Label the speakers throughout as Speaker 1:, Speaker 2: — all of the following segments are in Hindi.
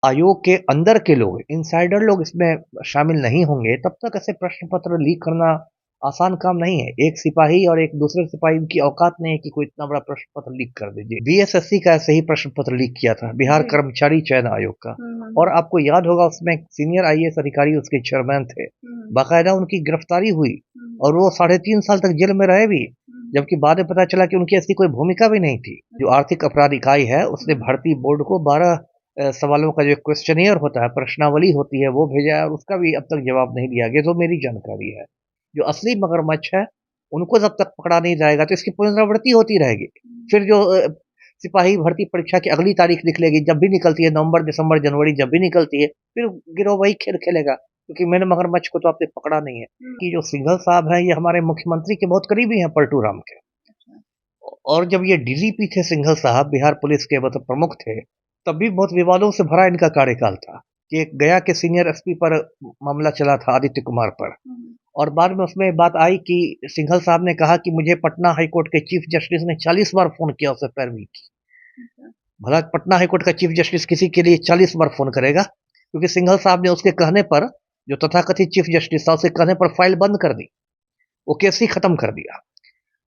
Speaker 1: आयोग के अंदर के लोग, इनसाइडर लोग इसमें शामिल नहीं होंगे, तब तक ऐसे प्रश्न पत्र लीक करना आसान काम नहीं है। एक सिपाही और एक दूसरे सिपाही की औकात नहीं है कि कोई इतना बड़ा प्रश्न पत्र लीक कर दीजिए। बीएसएससी का ऐसे ही प्रश्न पत्र लीक किया था, बिहार
Speaker 2: जी।
Speaker 1: कर्मचारी चयन आयोग का। और
Speaker 2: हुँ।
Speaker 1: आपको याद होगा उसमें सीनियर आईएएस अधिकारी उसके चेयरमैन थे।
Speaker 2: हुँ,
Speaker 1: बाकायदा उनकी गिरफ्तारी हुई
Speaker 2: हुँ,
Speaker 1: और वो 3.5 साल तक जेल में रहे भी,
Speaker 2: हुँ,
Speaker 1: जबकि बाद में पता चला कि उनकी ऐसी कोई भूमिका भी नहीं थी। जो आर्थिक अपराध इकाई है, उसने
Speaker 2: हुँ,
Speaker 1: भर्ती बोर्ड को 12 सवालों का जो क्वेश्चनियर होता है, प्रश्नावली होती है, वो भेजा है और उसका भी अब तक जवाब नहीं दिया गया, जो मेरी जानकारी है। जो असली मगरमच्छ है, उनको जब तक पकड़ा नहीं जाएगा, तो इसकी पुनरावृत्ति होती रहेगी।
Speaker 2: हुँ।
Speaker 1: फिर जो सिपाही भर्ती परीक्षा की अगली तारीख निकलेगी, जब भी निकलती है, नवंबर, दिसंबर, जनवरी जब भी निकलती है, फिर गिरोह वही खेल खेलेगा, क्योंकि मैंने मगरमच्छ को तो आपने पकड़ा नहीं है। कि जो सिंघल साहब हैं, ये हमारे मुख्यमंत्री के बहुत करीबी हैं, पलटू राम के। और जब ये डीजीपी थे सिंघल साहब, बिहार पुलिस के मतलब प्रमुख थे, तब भी बहुत विवादों से भरा इनका कार्यकाल था। कि एक गया के सीनियर एसपी पर मामला चला था, आदित्य कुमार पर।
Speaker 2: हुँ,
Speaker 1: और बाद में उसमें बात आई कि सिंघल साहब ने कहा कि मुझे पटना हाई कोर्ट के चीफ जस्टिस ने 40 बार फ़ोन किया उसे पैरवी की।
Speaker 2: अच्छा।
Speaker 1: भला पटना हाई कोर्ट का चीफ जस्टिस किसी के लिए 40 बार फ़ोन करेगा? क्योंकि सिंघल साहब ने उसके कहने पर, जो तथाकथित चीफ जस्टिस था, उसके कहने पर फाइल बंद कर दी। वो केस ही खत्म कर दिया।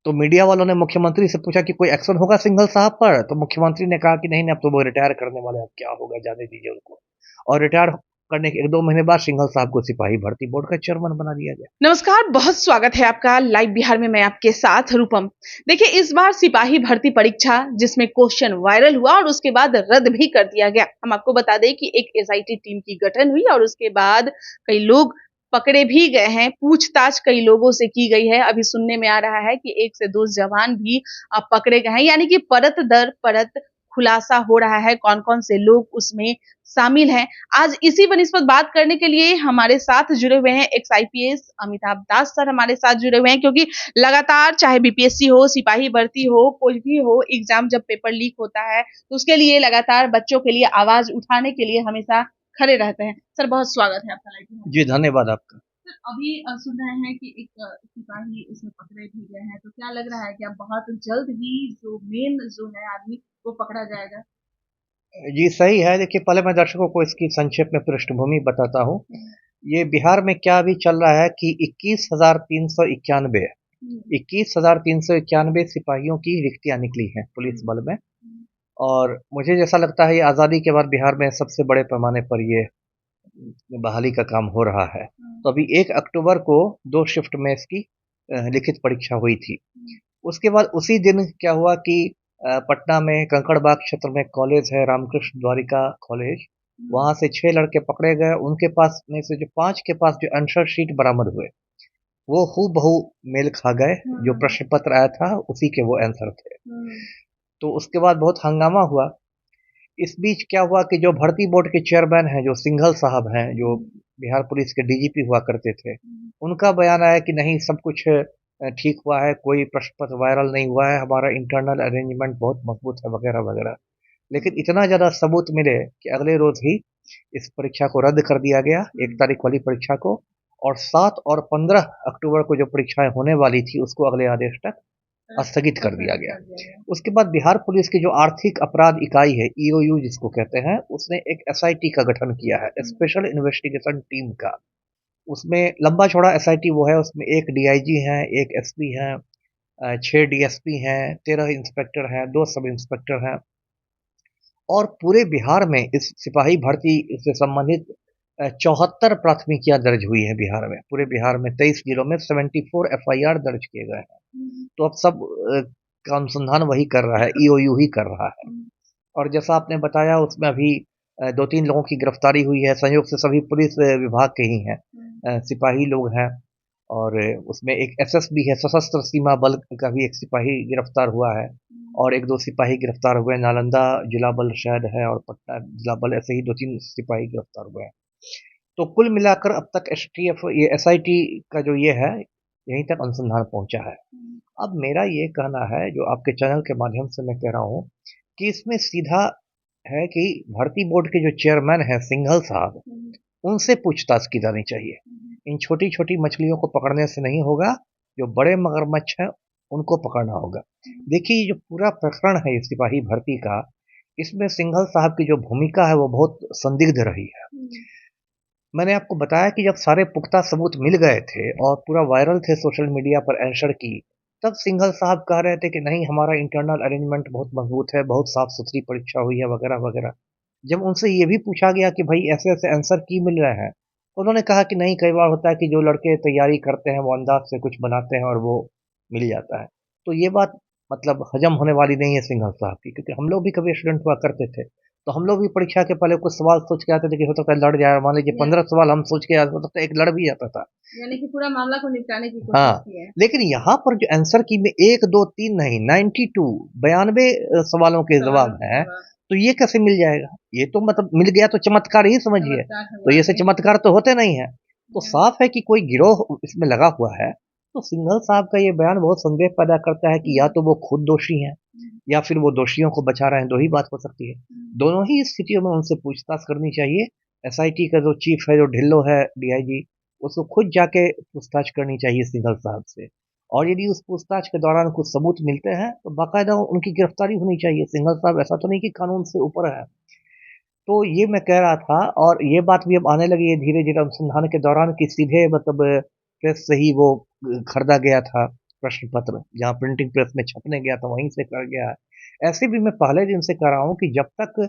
Speaker 1: तो मीडिया वालों ने मुख्यमंत्री से पूछा कि कोई एक्शन होगा सिंघल साहब पर? तो मुख्यमंत्री ने कहा कि नहीं, नहीं, अब तो वो रिटायर करने वाले हैं, अब क्या होगा, जाने दीजिए उनको। और रिटायर करने के 1-2 महीने बाद सिंघल साहब को सिपाही भर्ती बोर्ड का चेयरमैन बना दिया गया।
Speaker 2: नमस्कार, बहुत स्वागत है आपका लाइव बिहार में, मैं आपके साथ रूपम। देखिए, इस बार सिपाही भर्ती परीक्षा जिसमें क्वेश्चन वायरल हुआ और उसके बाद रद्द भी कर दिया गया। हम आपको बता दें कि एक एसआईटी टीम की गठन हुई और उसके बाद कई लोग पकड़े भी गए हैं, पूछताछ कई लोगों से की गई है। अभी सुनने में आ रहा है कि 1 से 2 जवान भी पकड़े गए हैं, यानी कि परत दर परत खुलासा हो रहा है, कौन-कौन से लोग उसमें शामिल हैं। आज इसी बनिस्बत बात करने के लिए हमारे साथ जुड़े हुए हैं एक्स आईपीएस अमिताभ दास सर हमारे साथ जुड़े हुए हैं, क्योंकि लगातार चाहे बीपीएससी हो, सिपाही भर्ती हो, कोई भी हो, एग्जाम जब पेपर लीक होता है तो उसके लिए लगातार बच्चों के लिए आवाज उठाने के लिए हमेशा खड़े रहते हैं। सर, बहुत स्वागत है आपका लाइव में।
Speaker 1: जी, धन्यवाद आपका।
Speaker 2: सर, अभी सुन रहे हैं कि एक सिपाही उसमें पकड़े भी गए हैं, तो क्या लग रहा है कि अब बहुत जल्द ही जो मेन जो है आदमी वो पकड़ा जाएगा?
Speaker 1: जी, सही है। देखिए, पहले मैं दर्शकों को इसकी संक्षेप में पृष्ठभूमि बताता हूँ।
Speaker 2: हम्म,
Speaker 1: ये बिहार में क्या अभी चल रहा है कि 21,391
Speaker 2: हम्म,
Speaker 1: 21,391 सिपाहियों की रिक्तियाँ निकली हैं पुलिस
Speaker 2: हम्म,
Speaker 1: बल में।
Speaker 2: हम्म,
Speaker 1: और मुझे जैसा लगता है, ये आज़ादी के बाद बिहार में सबसे बड़े पैमाने पर ये बहाली का काम हो रहा है।
Speaker 2: हम्म,
Speaker 1: तो अभी 1 अक्टूबर को 2 शिफ्ट में इसकी लिखित परीक्षा हुई थी।
Speaker 2: हम्म,
Speaker 1: उसके बाद उसी दिन क्या हुआ कि पटना में कंकड़बाग क्षेत्र में कॉलेज है, रामकृष्ण द्वारिका कॉलेज।
Speaker 2: हम्म,
Speaker 1: वहाँ से 6 लड़के पकड़े गए। उनके पास में से जो 5 के पास जो आंसर शीट बरामद हुए, वो हूबहू मेल खा गए। जो
Speaker 2: हम्म,
Speaker 1: प्रश्न पत्र आया था, उसी के वो आंसर थे।
Speaker 2: हम्म,
Speaker 1: तो उसके बाद बहुत हंगामा हुआ। इस बीच क्या हुआ कि जो भर्ती बोर्ड के चेयरमैन हैं, जो सिंघल साहब हैं, जो
Speaker 2: हम्म,
Speaker 1: बिहार पुलिस के डीजीपी हुआ करते थे,
Speaker 2: हम्म,
Speaker 1: उनका बयान आया कि नहीं, सब कुछ ठीक हुआ है, कोई प्रश्न पत्र वायरल नहीं हुआ है, हमारा इंटरनल अरेंजमेंट बहुत मजबूत है, वगैरह वगैरह। लेकिन इतना ज़्यादा सबूत मिले कि अगले रोज ही इस परीक्षा को रद्द कर दिया गया, 1
Speaker 2: हम्म,
Speaker 1: तारीख वाली परीक्षा को। और 7 और 15 अक्टूबर को जो परीक्षाएं होने वाली थी, उसको अगले आदेश तक स्थगित कर दिया
Speaker 2: स्थगित
Speaker 1: गया।
Speaker 2: कर दिया गया।
Speaker 1: उसके बाद बिहार पुलिस की जो आर्थिक अपराध इकाई है, ईओयू जिसको कहते हैं, उसने एक एसआईटी का गठन किया है,
Speaker 2: हुँ,
Speaker 1: स्पेशल इन्वेस्टिगेशन टीम का। उसमें लंबा चौड़ा एसआईटी वो है, उसमें 1 डीआईजी हैं, 1 एसपी हैं, 6 डीएसपी हैं, 13 इंस्पेक्टर हैं, 2 सब इंस्पेक्टर हैं। और पूरे बिहार में इस सिपाही भर्ती से संबंधित 74 प्राथमिकियां दर्ज हुई हैं बिहार में। पूरे बिहार में 23 जिलों में 74 एफआईआर दर्ज किए गए हैं।
Speaker 2: हुँ,
Speaker 1: तो अब सब का अनुसंधान वही कर रहा है, ईओयू ही कर रहा है।
Speaker 2: हुँ,
Speaker 1: और जैसा आपने बताया, उसमें अभी 2-3 लोगों की गिरफ्तारी हुई है, संयोग से सभी पुलिस विभाग के ही हैं।
Speaker 2: हुँ,
Speaker 1: सिपाही लोग हैं। और उसमें एक एसएसबी है, सशस्त्र सीमा बल का भी एक सिपाही गिरफ्तार हुआ है।
Speaker 2: हुँ,
Speaker 1: और 1-2 सिपाही गिरफ्तार हुए, नालंदा जिला बल शायद है, और पटना जिला बल, ऐसे ही 2-3 सिपाही गिरफ्तार हुए हैं। तो कुल मिलाकर अब तक एसटीएफ, ये एसआईटी का जो ये है, यहीं तक अनुसंधान पहुंचा है।
Speaker 2: हुँ,
Speaker 1: अब मेरा ये कहना है, जो आपके चैनल के माध्यम से मैं कह रहा हूँ, कि इसमें सीधा है कि भर्ती बोर्ड के जो चेयरमैन हैं सिंघल साहब,
Speaker 2: हुँ,
Speaker 1: उनसे पूछताछ की जानी चाहिए।
Speaker 2: हुँ,
Speaker 1: इन छोटी-छोटी मछलियों को पकड़ने से नहीं होगा, जो बड़े मगरमच्छ हैं, उनको पकड़ना होगा।
Speaker 2: हुँ,
Speaker 1: देखिए, ये जो पूरा प्रकरण है इस सिपाही भर्ती का, इसमें सिंघल साहब की जो भूमिका है वो बहुत संदिग्ध रही है। मैंने आपको बताया कि जब सारे पुख्ता सबूत मिल गए थे और पूरा वायरल थे सोशल मीडिया पर एंकर की, तब सिंघल साहब कह रहे थे कि नहीं, हमारा इंटरनल अरेंजमेंट बहुत मजबूत है, बहुत साफ सुथरी परीक्षा हुई है, वगैरह वगैरह। जब उनसे ये भी पूछा गया कि भाई ऐसे ऐसे आंसर की मिल रहे हैं, तो उन्होंने कहा कि नहीं, कई बार होता है कि जो लड़के तैयारी करते हैं वो अंदाज से कुछ बनाते हैं और वो मिल जाता है। तो ये बात मतलब हजम होने वाली नहीं है सिंघल साहब की, क्योंकि हम लोग भी कभी स्टूडेंट हुआ करते थे, तो हम लोग भी परीक्षा के पहले कुछ सवाल सोच के आते थे कि हो सकता है लड़ जाए। मान लीजिए 15 सवाल हम सोच के आते, हो सकता है एक लड़ भी जाता था।
Speaker 2: यानी कि पूरा मामला को निपटाने की कोशिश
Speaker 1: हाँ,
Speaker 2: की है।
Speaker 1: लेकिन यहाँ पर जो आंसर की में 1, 2, 3 नहीं, 92 सवालों के जवाब हैं, तो ये कैसे मिल जाएगा? ये तो मतलब मिल गया तो चमत्कार ही समझिए। तो ये से चमत्कार तो होते नहीं है। तो साफ है कि कोई गिरोह इसमें लगा हुआ है। तो सिंघल साहब का ये बयान बहुत संदेह पैदा करता है कि या तो वो खुद दोषी हैं या फिर वो दोषियों को बचा रहे हैं, दो ही बात हो सकती है। दोनों ही स्थितियों में उनसे पूछताछ करनी चाहिए। एसआईटी का जो चीफ है, जो ढिल्लो है, डीआईजी, उसको खुद जाके पूछताछ करनी चाहिए सिंघल साहब से। और यदि उस पूछताछ के दौरान कुछ सबूत मिलते हैं तो बाकायदा उनकी गिरफ्तारी होनी चाहिए। सिंघल साहब ऐसा तो नहीं कि कानून से ऊपर है। तो ये मैं कह रहा था, और ये बात भी अब आने लगी है धीरे धीरे अनुसंधान के दौरान कि सीधे मतलब प्रेस से ही वो खरीदा गया था प्रश्न पत्र, जहाँ प्रिंटिंग प्रेस में छपने गया था वहीं से कर गया है। ऐसे भी मैं पहले दिन से कह रहा हूँ कि जब तक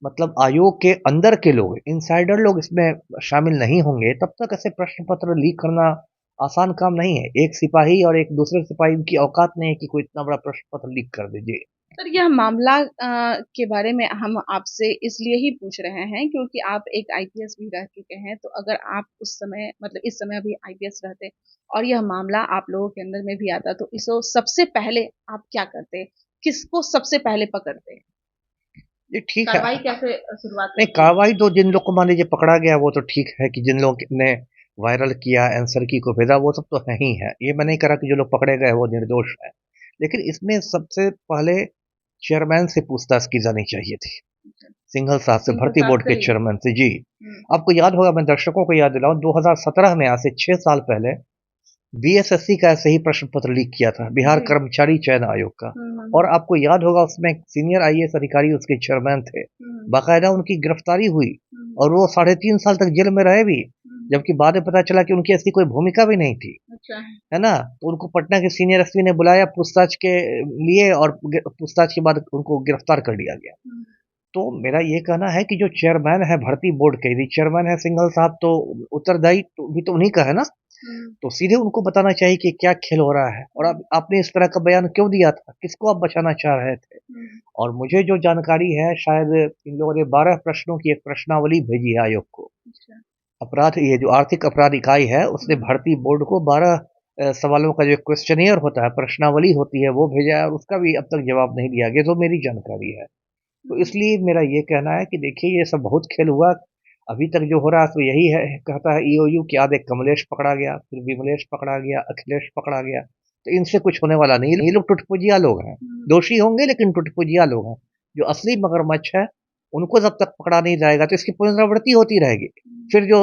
Speaker 1: मतलब आयोग के अंदर के लोग, इनसाइडर लोग इसमें शामिल नहीं होंगे, तब तक ऐसे प्रश्न पत्र लीक करना आसान काम नहीं है। एक सिपाही और एक दूसरे सिपाही की औकात नहीं है कि कोई इतना बड़ा प्रश्न पत्र लीक कर दीजिए।
Speaker 2: सर, यह मामला के बारे में हम आपसे इसलिए ही पूछ रहे हैं क्योंकि आप एक आईपीएस भी रह चुके हैं। तो अगर आप उस समय मतलब इस समय भी आईपीएस रहते और यह मामला आप लोगों के अंदर में भी आता तो इसको सबसे पहले आप क्या करते? किसको सबसे पहले पकड़ते?
Speaker 1: ये ठीक है।
Speaker 2: कार्रवाई कैसे शुरुआत
Speaker 1: नहीं,
Speaker 2: करते?
Speaker 1: कार्रवाई तो जिन लोग को मान लीजिए पकड़ा गया वो तो ठीक है, कि जिन लोग ने वायरल किया, आंसर की को भेजा, वो सब तो है ही है। ये मैं नहीं कह रहा कि जो लोग पकड़े गए वो निर्दोष है, लेकिन इसमें सबसे पहले चेयरमैन से पूछताछ की जानी चाहिए थी। सिंघल साहब से,
Speaker 2: सिंघल
Speaker 1: भर्ती
Speaker 2: साहब
Speaker 1: बोर्ड
Speaker 2: से
Speaker 1: के
Speaker 2: ही।
Speaker 1: चेयरमैन से जी।
Speaker 2: हुँ,
Speaker 1: आपको याद होगा, मैं दर्शकों को याद दिलाऊं, 2017 में, आज से 6 साल पहले, बीएसएससी का ऐसे ही प्रश्न पत्र लीक किया था, बिहार
Speaker 2: जी।
Speaker 1: कर्मचारी चयन आयोग का।
Speaker 2: हुँ, हुँ,
Speaker 1: और
Speaker 2: हुँ,
Speaker 1: आपको याद होगा उसमें सीनियर आईएएस अधिकारी उसके चेयरमैन थे।
Speaker 2: हुँ,
Speaker 1: बाकायदा उनकी गिरफ्तारी हुई
Speaker 2: हुँ,
Speaker 1: और वो 3.5 साल तक जेल में रहे भी,
Speaker 2: हुँ।
Speaker 1: जबकि बाद में पता चला कि उनकी ऐसी कोई भूमिका भी नहीं थी,
Speaker 2: अच्छा।
Speaker 1: है ना? तो उनको पटना के सीनियर एसपी ने बुलाया पूछताछ के लिए, और पूछताछ के बाद उनको गिरफ्तार कर लिया गया।
Speaker 2: हुँ,
Speaker 1: तो मेरा ये कहना है कि जो चेयरमैन है भर्ती बोर्ड के, यदि चेयरमैन है सिंघल साहब, तो उत्तरदायी तो भी तो उन्हीं का है ना।
Speaker 2: हुँ,
Speaker 1: तो सीधे उनको बताना चाहिए कि क्या खेल हो रहा है, और अब आपने इस तरह का बयान क्यों दिया था, किसको आप बचाना चाह रहे थे।
Speaker 2: हुँ,
Speaker 1: और मुझे जो जानकारी है, शायद इन लोगों ने 12 प्रश्नों की एक प्रश्नावली भेजी है आयोग को।
Speaker 2: अच्छा।
Speaker 1: अपराध, ये जो आर्थिक अपराध इकाई है, उसने
Speaker 2: हुँ,
Speaker 1: भर्ती बोर्ड को 12 सवालों का जो क्वेश्चनियर होता है, प्रश्नावली होती है, वो भेजा है, और उसका भी अब तक जवाब नहीं दिया गया, जो मेरी जानकारी है। तो
Speaker 2: हुँ,
Speaker 1: इसलिए मेरा ये कहना है कि देखिए, ये सब बहुत खेल हुआ। अभी तक जो हो रहा है तो यही है, कहता है ईओयू कि आज एक कमलेश पकड़ा गया, फिर विमलेश पकड़ा गया, अखिलेश पकड़ा गया। तो इनसे कुछ होने वाला नहीं। ये लोग टुटपुजिया लोग हैं,
Speaker 2: हुँ,
Speaker 1: दोषी होंगे लेकिन टुटपुजिया लोग हैं। जो असली मगरमच्छ है, उनको जब तक पकड़ा नहीं जाएगा तो इसकी पुनरावृत्ति होती रहेगी।
Speaker 2: हुँ।
Speaker 1: फिर जो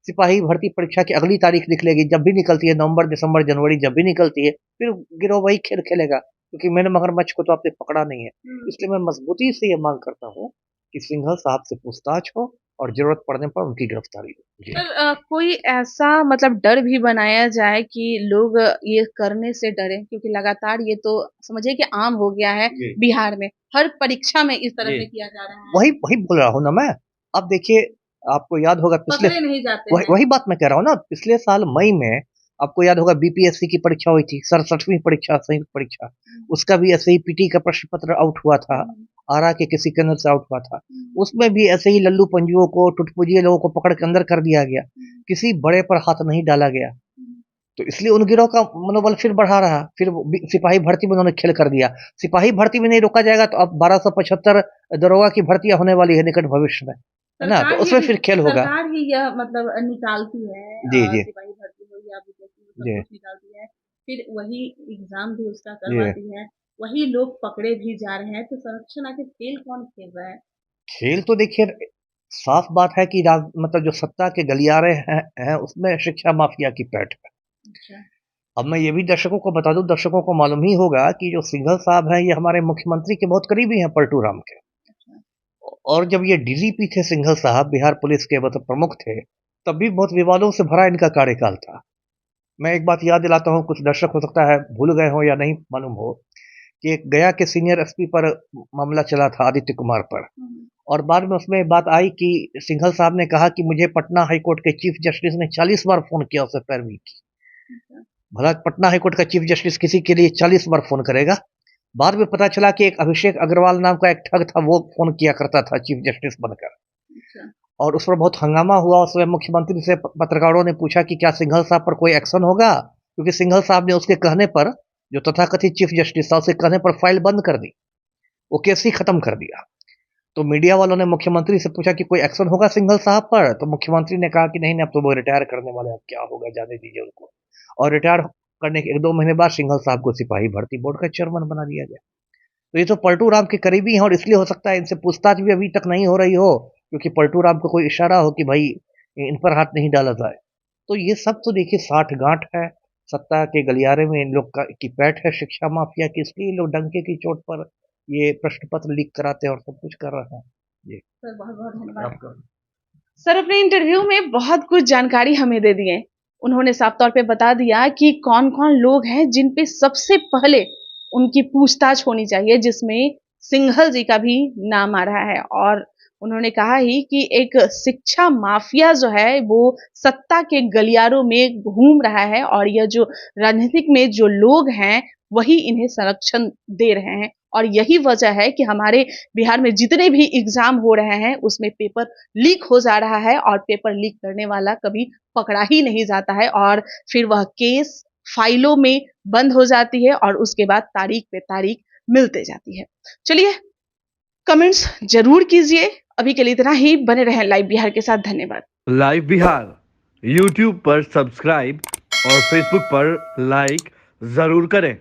Speaker 1: सिपाही भर्ती परीक्षा की अगली तारीख निकलेगी, जब भी निकलती है, नवंबर, दिसंबर, जनवरी, जब भी निकलती है, फिर गिरोह वही खेल खेलेगा, क्योंकि मैंने मगरमच्छ को तो आपने पकड़ा नहीं है।
Speaker 2: हुँ।
Speaker 1: इसलिए मैं मजबूती से ये मांग करता हूँ कि सिंघल साहब से पूछताछ हो और जरूरत पड़ने पर उनकी गिरफ्तारी हो। जी।
Speaker 2: सर, कोई ऐसा मतलब डर भी बनाया जाए कि लोग ये करने से डरें क्योंकि लगातार ये तो समझिए कि आम हो गया है
Speaker 1: जी।
Speaker 2: बिहार में। हर परीक्षा में इस तरह
Speaker 1: जी।
Speaker 2: से किया जा रहा है।
Speaker 1: वही वही बोल रहा हूँ ना मैं। अब देखिए, आपको याद होगा पिछले,
Speaker 2: पकड़े नहीं जाते
Speaker 1: वही
Speaker 2: हैं।
Speaker 1: वही बात मैं कह रहा हूँ ना, पिछले साल मई में आपको याद होगा बीपीएससी की परीक्षा हुई थी, 67वीं परीक्षा, संयुक्त परीक्षा।
Speaker 2: हुँ,
Speaker 1: उसका भी ऐसे ही पीटी का प्रश्न पत्र आउट हुआ था,
Speaker 2: हुँ,
Speaker 1: आरा के किसी केंद्र से आउट हुआ था।
Speaker 2: हुँ,
Speaker 1: उसमें भी ऐसे ही लल्लू पंजुओं को, टुटपुजिए लोगों को पकड़ के अंदर कर दिया गया।
Speaker 2: हुँ,
Speaker 1: किसी बड़े पर हाथ नहीं डाला गया।
Speaker 2: हुँ।
Speaker 1: तो इसलिए उन गिरोह का मनोबल फिर बढ़ा रहा। फिर वो सिपाही भर्ती में उन्होंने खेल कर दिया। सिपाही भर्ती में नहीं रोका जाएगा तो अब 1275 दरोगा की भर्तियां होने वाली है निकट भविष्य में, है ना? तो उसमें फिर खेल होगा।
Speaker 2: सरकार ही यह मतलब निकालती है
Speaker 1: जी, जी,
Speaker 2: सिपाही भर्ती हो या बीपीएससी हो सब
Speaker 1: जी,
Speaker 2: कुछ निकालती है। फिर वही एग्ज़ाम भी उसका
Speaker 1: जी।
Speaker 2: करवाती है। वही लोग पकड़े भी जा रहे हैं, तो संरक्षण आखिर खेल कौन खेल रहा है?
Speaker 1: खेल तो देखिए, साफ बात है कि मतलब जो सत्ता के गलियारे हैं उसमें शिक्षा माफिया की पैठ है।
Speaker 2: अच्छा।
Speaker 1: अब मैं ये भी दर्शकों को बता दूं, दर्शकों को मालूम ही होगा कि जो सिंघल साहब हैं, ये हमारे मुख्यमंत्री के बहुत करीबी हैं, पलटू राम के। और जब ये डीजीपी थे सिंघल साहब, बिहार पुलिस के मतलब प्रमुख थे, तब भी बहुत विवादों से भरा इनका कार्यकाल था। मैं एक बात याद दिलाता हूँ, कुछ दर्शक हो सकता है भूल गए हों या नहीं मालूम हो, कि एक गया के सीनियर एसपी पर मामला चला था आदित्य कुमार पर, और बाद में उसमें बात आई कि सिंघल साहब ने कहा कि मुझे पटना हाई कोर्ट के चीफ जस्टिस ने 40 बार फ़ोन किया उसे पैरवी की। भला पटना हाई कोर्ट का चीफ जस्टिस किसी के लिए 40 बार फ़ोन करेगा? बाद में पता चला कि एक अभिषेक अग्रवाल नाम का एक ठग था, वो फ़ोन किया करता था चीफ जस्टिस बनकर। और उस पर बहुत हंगामा हुआ। उस समय मुख्यमंत्री से पत्रकारों ने पूछा कि क्या सिंघल साहब पर कोई एक्शन होगा? क्योंकि सिंघल साहब ने उसके कहने पर, जो तथाकथित चीफ जस्टिस था, उसके कहने पर फाइल बंद कर दी, वो केस ही खत्म कर दिया। तो मीडिया वालों ने मुख्यमंत्री से पूछा कि कोई एक्शन होगा सिंघल साहब पर? तो मुख्यमंत्री ने कहा कि नहीं, अब तो वो रिटायर करने वाले हैं, अब क्या होगा, जाने दीजिए उनको। और रिटायर करने के 1-2 महीने बाद सिंघल साहब को सिपाही भर्ती बोर्ड का चेयरमैन बना दिया गया। तो ये तो पलटू राम के करीबी हैं, और इसलिए हो सकता है इनसे पूछताछ भी अभी तक नहीं हो रही हो, क्योंकि पलटू राम को कोई इशारा हो कि भाई इन पर हाथ नहीं डाला जाए। तो ये सब तो देखिए साठगांठ है, सत्ता के गलियारे में इन लोग की पैठ है शिक्षा माफिया की, इसलिए ये लोग डंके की चोट पर ये प्रश्न पत्र लीक कराते हैं और सब कुछ कर रहे हैं। जी
Speaker 2: सर बहुत बहुत धन्यवाद।
Speaker 1: आपका
Speaker 2: सर अपने इंटरव्यू में बहुत कुछ जानकारी हमें दे दिए। उन्होंने साफ तौर पे बता दिया कि कौन-कौन लोग हैं जिन पे सबसे पहले उनकी पूछताछ होनी चाहिए, जिसमें सिंघल जी का भी नाम आ रहा है। और उन्होंने कहा ही कि एक शिक्षा माफिया जो है वो सत्ता के गलियारों में घूम रहा है, और यह जो राजनीतिक में जो लोग हैं वही इन्हें संरक्षण दे रहे हैं। और यही वजह है कि हमारे बिहार में जितने भी एग्जाम हो रहे हैं उसमें पेपर लीक हो जा रहा है, और पेपर लीक करने वाला कभी पकड़ा ही नहीं जाता है, और फिर वह केस फाइलों में बंद हो जाती है, और उसके बाद तारीख पे तारीख मिलते जाती है। चलिए, कमेंट्स जरूर कीजिए। अभी के लिए इतना ही। बने रहें लाइव बिहार के साथ। धन्यवाद।
Speaker 3: लाइव बिहार यूट्यूब पर सब्सक्राइब और फेसबुक पर लाइक जरूर करें।